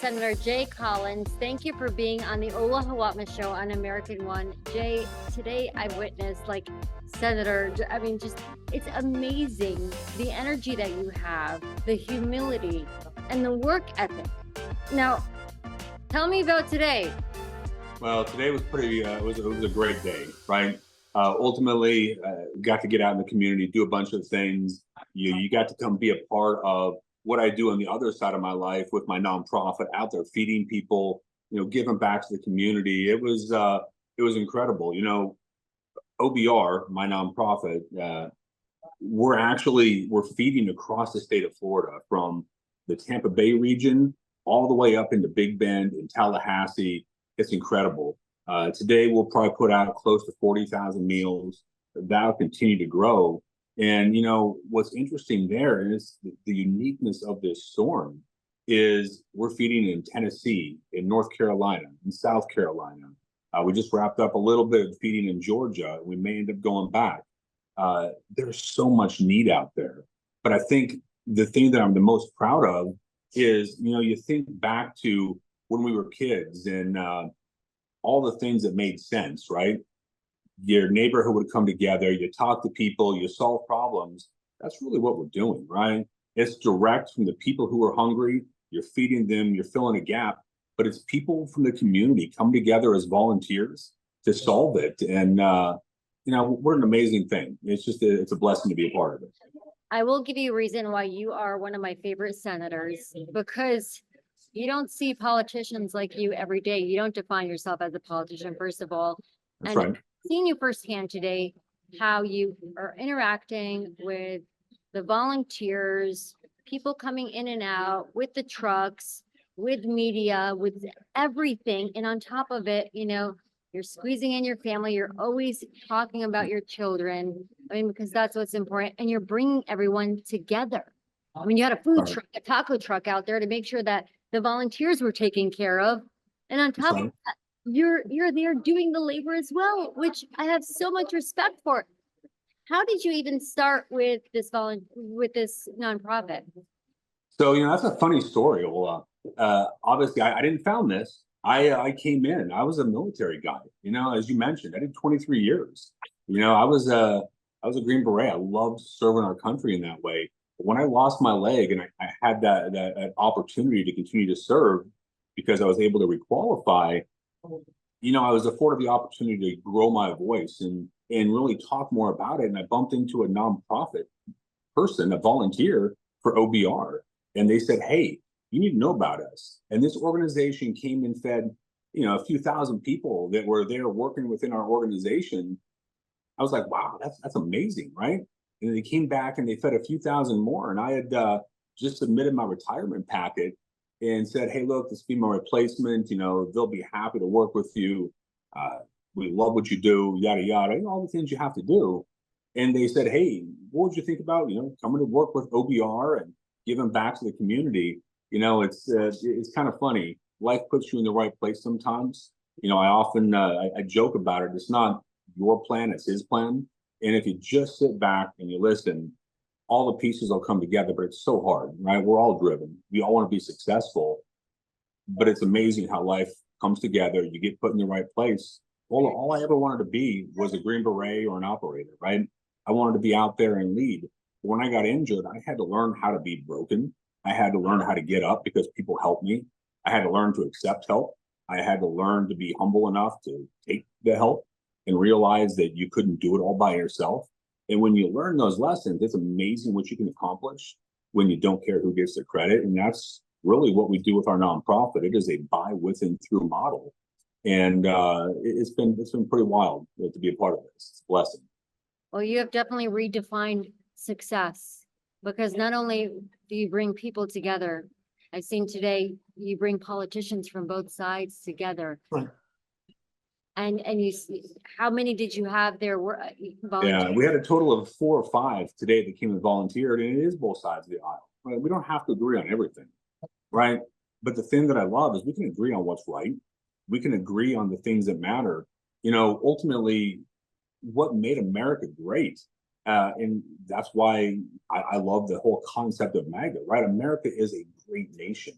Senator Jay Collins. Thank you for being on the Ola Hawatmeh Show on American One. Jay, today I witnessed Senator, it's amazing the energy that you have, the humility, and the work ethic. Now, tell me about today. Well, today was it was a great day, right? Ultimately, got to get out in the community, do a bunch of things. You got to come be a part of what I do on the other side of my life with my nonprofit, out there feeding people, giving back to the community. It was incredible. OBR, my nonprofit, we're feeding across the state of Florida, from the Tampa Bay region all the way up into Big Bend and Tallahassee. It's incredible. Today, we'll probably put out close to 40,000 meals. That'll continue to grow. And, what's interesting there is the uniqueness of this storm is we're feeding in Tennessee, in North Carolina, in South Carolina. We just wrapped up a little bit of feeding in Georgia. We may end up going back. There's so much need out there. But I think the thing that I'm the most proud of is, you think back to when we were kids and all the things that made sense, right? Your neighborhood would come together, you talk to people, you solve problems. That's really what we're doing, right? It's direct from the people who are hungry. You're feeding them, you're filling a gap, but it's people from the community come together as volunteers to solve it. And, we're an amazing thing. It's a blessing to be a part of it. I will give you a reason why you are one of my favorite senators, because you don't see politicians like you every day. You don't define yourself as a politician, first of all. That's right. Seeing you firsthand today, how you are interacting with the volunteers, people coming in and out, with the trucks, with media, with everything. And on top of it, you're squeezing in your family. You're always talking about your children. Because that's what's important. And you're bringing everyone together. You had a food truck, a taco truck out there to make sure that the volunteers were taken care of. And on top of that, you're there doing the labor as well, which I have so much respect for. How did you even start with this nonprofit? So, that's a funny story, Ola. Obviously, I didn't found this. I came in. I was a military guy. As you mentioned, I did 23 years. I was a Green Beret. I loved serving our country in that way. But when I lost my leg and I had that opportunity to continue to serve because I was able to requalify, I was afforded the opportunity to grow my voice and really talk more about it. And I bumped into a nonprofit person, a volunteer for OBR. And they said, hey, you need to know about us. And this organization came and fed, a few thousand people that were there working within our organization. I was like, wow, that's amazing, right? And they came back and they fed a few thousand more. And I had just submitted my retirement packet and said, hey, look, this will be my replacement. They'll be happy to work with you. We love what you do, yada, yada, all the things you have to do. And they said, hey, what would you think about, coming to work with OBR and giving back to the community? It's kind of funny. Life puts you in the right place sometimes. I often I joke about it. It's not your plan, it's his plan. And if you just sit back and you listen, all the pieces will come together, but it's so hard, right? We're all driven. We all want to be successful, but it's amazing how life comes together. You get put in the right place. All I ever wanted to be was a Green Beret or an operator, right? I wanted to be out there and lead. When I got injured, I had to learn how to be broken. I had to learn how to get up because people helped me. I had to learn to accept help. I had to learn to be humble enough to take the help and realize that you couldn't do it all by yourself. And when you learn those lessons, it's amazing what you can accomplish when you don't care who gets the credit. And that's really what we do with our nonprofit. It is a by, with, and through model. And it's been pretty wild to be a part of this. It's a blessing. Well, you have definitely redefined success, because not only do you bring people together, I've seen today you bring politicians from both sides together. Right. And you see, how many did you have there? Yeah, we had a total of 4 or 5 today that came and volunteered, and it is both sides of the aisle. Right? We don't have to agree on everything, right? But the thing that I love is we can agree on what's right. We can agree on the things that matter. Ultimately, what made America great, and that's why I love the whole concept of MAGA, right? America is a great nation.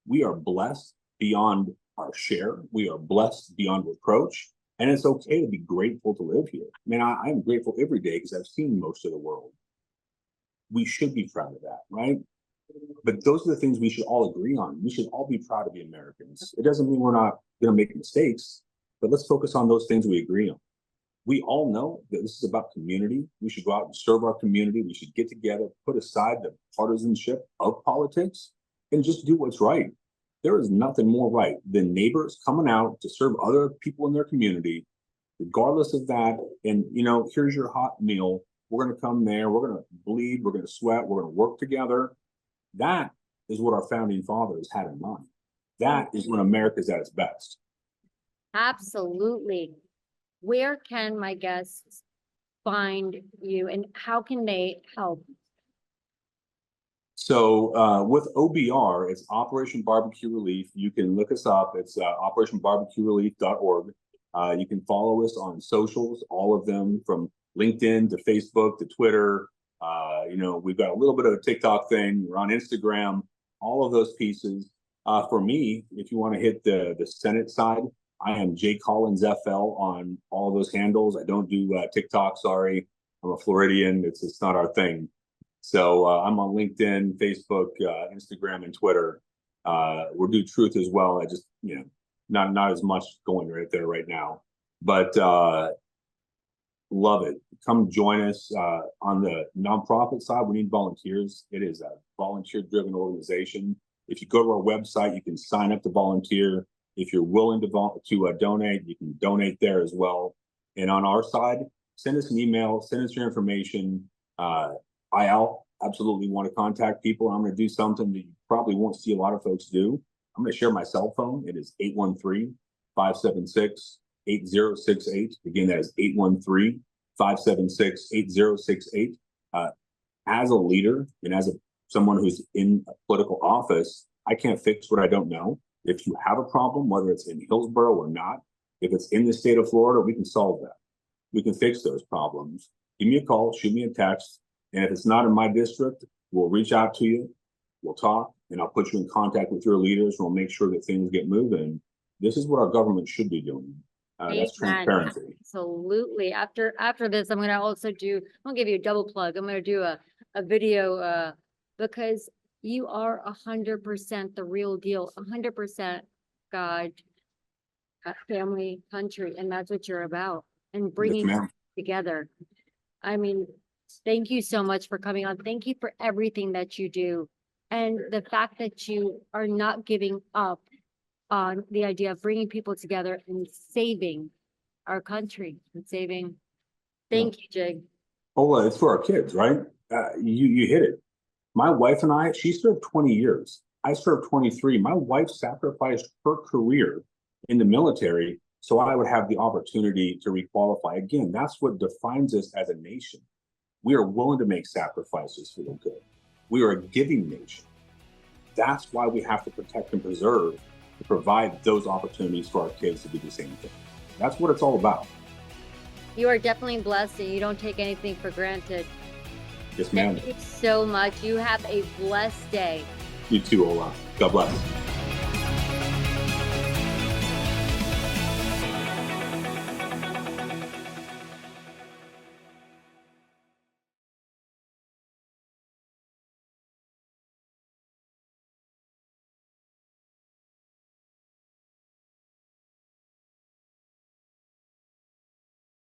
We are blessed beyond our share. We are blessed beyond reproach. And it's okay to be grateful to live here. I mean, I'm grateful every day because I've seen most of the world. We should be proud of that, right? But those are the things we should all agree on. We should all be proud to be Americans. It doesn't mean we're not going to make mistakes, but let's focus on those things we agree on. We all know that this is about community. We should go out and serve our community. We should get together, put aside the partisanship of politics, and just do what's right. There is nothing more right than neighbors coming out to serve other people in their community, regardless of that. And, you know, here's your hot meal. We're going to come there. We're going to bleed. We're going to sweat. We're going to work together. That is what our founding fathers had in mind. That is when America is at its best. Absolutely. Where can my guests find you and how can they help? So with OBR, it's Operation BBQ Relief. You can look us up. It's operationbbqrelief.org. You can follow us on socials, all of them, from LinkedIn to Facebook to Twitter. You know, we've got a little bit of a TikTok thing. We're on Instagram, all of those pieces. For me, if you want to hit the Senate side, I am J Collins FL on all of those handles. I don't do TikTok, sorry. I'm a Floridian. It's not our thing. So I'm on LinkedIn, Facebook, Instagram, and Twitter. We'll do Truth as well. I just, you know, not as much going right there right now. But love it. Come join us on the nonprofit side. We need volunteers. It is a volunteer-driven organization. If you go to our website, you can sign up to volunteer. If you're willing to donate, you can donate there as well. And on our side, send us an email, send us your information. I'll absolutely want to contact people. I'm going to do something that you probably won't see a lot of folks do. I'm going to share my cell phone. It is 813-576-8068. Again, that is 813-576-8068. As a leader and as someone who's in a political office, I can't fix what I don't know. If you have a problem, whether it's in Hillsborough or not, if it's in the state of Florida, we can solve that. We can fix those problems. Give me a call, shoot me a text. And if it's not in my district, we'll reach out to you. We'll talk, and I'll put you in contact with your leaders, and we'll make sure that things get moving. This is what our government should be doing. That's transparency. Absolutely. After this, I'm going to also I'll give you a double plug. I'm going to do a video because you are 100% the real deal, 100% God, family, country, and that's what you're about, and bringing together. I mean, thank you so much for coming on. Thank you for everything that you do. And the fact that you are not giving up on the idea of bringing people together and saving our country and saving. Thank you, Jig. Ola, it's for our kids, right? You hit it. My wife and I, she served 20 years. I served 23. My wife sacrificed her career in the military so I would have the opportunity to requalify. Again, that's what defines us as a nation. We are willing to make sacrifices for the good. We are a giving nation. That's why we have to protect and preserve to provide those opportunities for our kids to do the same thing. That's what it's all about. You are definitely blessed and you don't take anything for granted. Yes, ma'am. Thank you so much. You have a blessed day. You too, Ola. God bless.